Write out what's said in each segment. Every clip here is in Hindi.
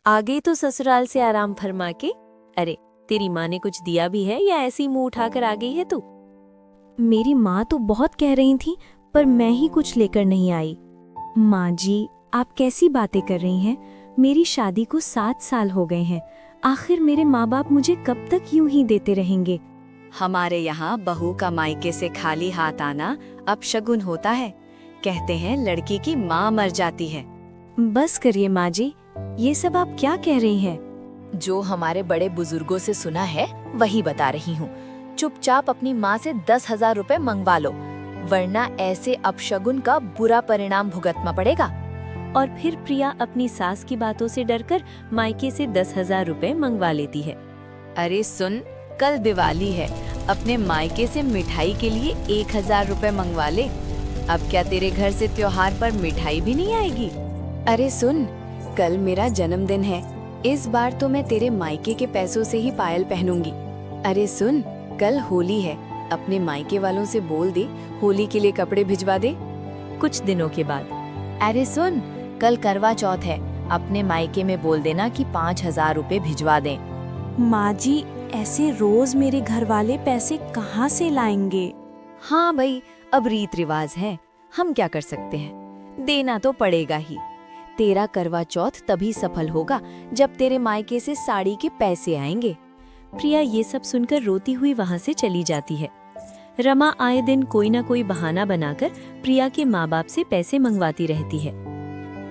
आ गई तो ससुराल से आराम फरमा के। अरे तेरी माँ ने कुछ दिया भी है या ऐसी मुंह उठाकर आ गई है तू? मेरी माँ तो बहुत कह रही थी, पर मैं ही कुछ लेकर नहीं आई। माँ जी, आप कैसी बातें कर रही हैं? मेरी शादी को 7 साल हो गए हैं। आखिर मेरे माँ बाप मुझे कब तक यूं ही देते रहेंगे? हमारे यहाँ बहू का मायके से खाली हाथ आना अपशगुन होता है। कहते हैं लड़की की माँ मर जाती है। बस करिए माँ जी, ये सब आप क्या कह रही हैं? जो हमारे बड़े बुजुर्गों से सुना है वही बता रही हूँ। चुपचाप अपनी माँ से 10,000 रुपए मंगवा लो, वरना ऐसे अपशगुन का बुरा परिणाम भुगतना पड़ेगा। और फिर प्रिया अपनी सास की बातों से डरकर मायके से 10,000 रुपए मंगवा लेती है। अरे सुन, कल दिवाली है, अपने मायके से मिठाई के लिए 1,000 रुपए मंगवा ले। अब क्या तेरे घर से त्योहार पर मिठाई भी नहीं आएगी? अरे सुन, कल मेरा जन्मदिन है, इस बार तो मैं तेरे मायके के पैसों से ही पायल पहनूंगी। अरे सुन, कल होली है, अपने मायके वालों से बोल दे होली के लिए कपड़े भिजवा दे। कुछ दिनों के बाद, अरे सुन, कल करवा चौथ है, अपने मायके में बोल देना कि 5,000 रुपए भिजवा दें। माँ जी, ऐसे रोज मेरे घर वाले पैसे कहाँ से लाएंगे? हाँ भाई, अब रीत रिवाज है, हम क्या कर सकते हैं, देना तो पड़ेगा ही। तेरा करवा चौथ तभी सफल होगा जब तेरे मायके से साड़ी के पैसे आएंगे। प्रिया ये सब सुनकर रोती हुई वहाँ से चली जाती है। रमा आए दिन कोई ना कोई बहाना बनाकर प्रिया के माँ बाप से पैसे मंगवाती रहती है।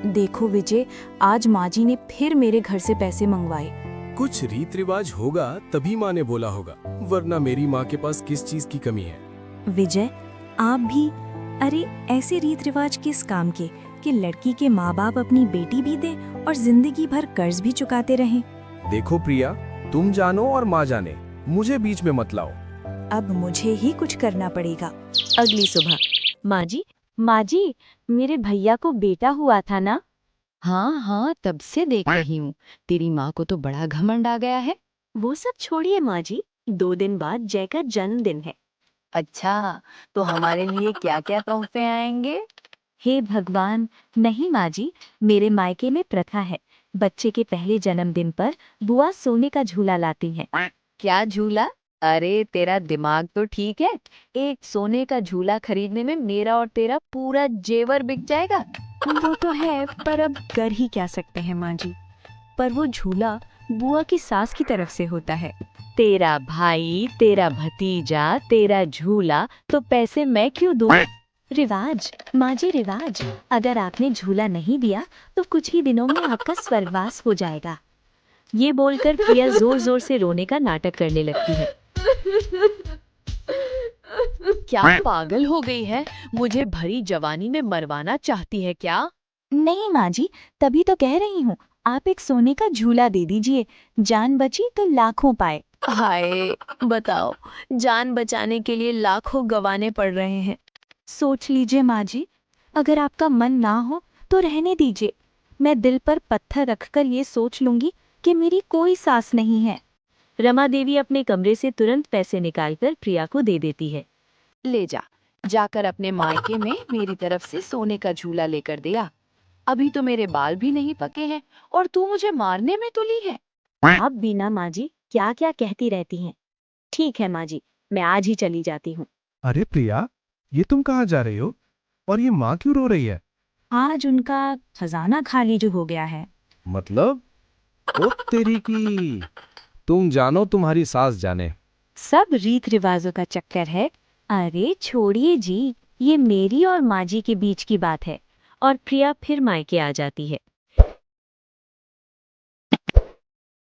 देखो विजय, आज माँ जी ने फिर मेरे घर से पैसे मंगवाए। कुछ रीत रिवाज होगा तभी माँ ने बोला होगा, वरना मेरी माँ के पास किस चीज की कमी है? विजय, आप भी, अरे ऐसे रीत रिवाज किस काम के कि लड़की के माँ बाप अपनी बेटी भी दें और जिंदगी भर कर्ज भी चुकाते रहें। देखो प्रिया, तुम जानो और माँ जाने, मुझे बीच में मत लाओ। अब मुझे ही कुछ करना पड़ेगा। अगली सुबह, माँ जी, मेरे भैया को बेटा हुआ था ना? हाँ हाँ, तब से देख रही हूँ। तेरी माँ को तो बड़ा घमंड आ गया है। वो सब छोड़िए माँ जी, 2 दिन बाद जय का जन्मदिन है। अच्छा, तो हमारे लिए क्या क्या तोहफे आएंगे? हे भगवान, नहीं माँ जी, मेरे मायके में प्रथा है, बच्चे के पहले जन्मदिन पर बुआ सोने का झूला लाती है। क्या झूला? अरे तेरा दिमाग तो ठीक है, एक सोने का झूला खरीदने में मेरा और तेरा पूरा जेवर बिक जाएगा। वो तो है, पर अब कर ही क्या सकते हैं माँ जी। पर वो झूला बुआ की सास की तरफ से होता है। तेरा भाई, तेरा भतीजा, तेरा झूला, तो पैसे मैं क्यों दूं? रिवाज, माँ जी रिवाज, अगर आपने झूला नहीं दिया तो कुछ ही दिनों में आपका स्वर्गवास हो जाएगा। ये बोलकर प्रिया जोर जोर से रोने का नाटक करने लगती है। क्या पागल हो गई है? मुझे भरी जवानी में मरवाना चाहती है क्या? नहीं माँ जी, तभी तो कह रही हूँ, आप एक सोने का झूला दे दीजिए, जान बची तो लाखों पाए। हाय, बताओ, जान बचाने के लिए लाखों गंवाने पड़ रहे हैं। सोच लीजिए माँ जी, अगर आपका मन ना हो तो रहने दीजिए। मैं दिल पर पत्थर रखकर ये सोच लूंगी कि मेरी कोई सास नहीं है। रमा देवी अपने कमरे से तुरंत पैसे निकालकर प्रिया को दे देती है। ले जा, जाकर अपने मायके में मेरी तरफ से सोने का झूला लेकर दे आ। अभी तो मेरे बाल भी नहीं पके हैं और तू मुझे मारने में तुली है। आप बिना माँ जी क्या क्या कहती रहती हैं। ठीक है माँ जी, मैं आज ही चली जाती हूँ। अरे प्रिया, ये तुम कहाँ जा रही हो? और ये माँ क्यों रो रही है? आज उनका खजाना खाली जो हो गया है। मतलब? ओ तेरी की, तुम जानो तुम्हारी सास जाने। सब रीत रिवाजों का चक्कर है। अरे छोड़िए जी, ये मेरी और माँ जी के बीच की बात है। और प्रिया फिर मायके आ जाती है।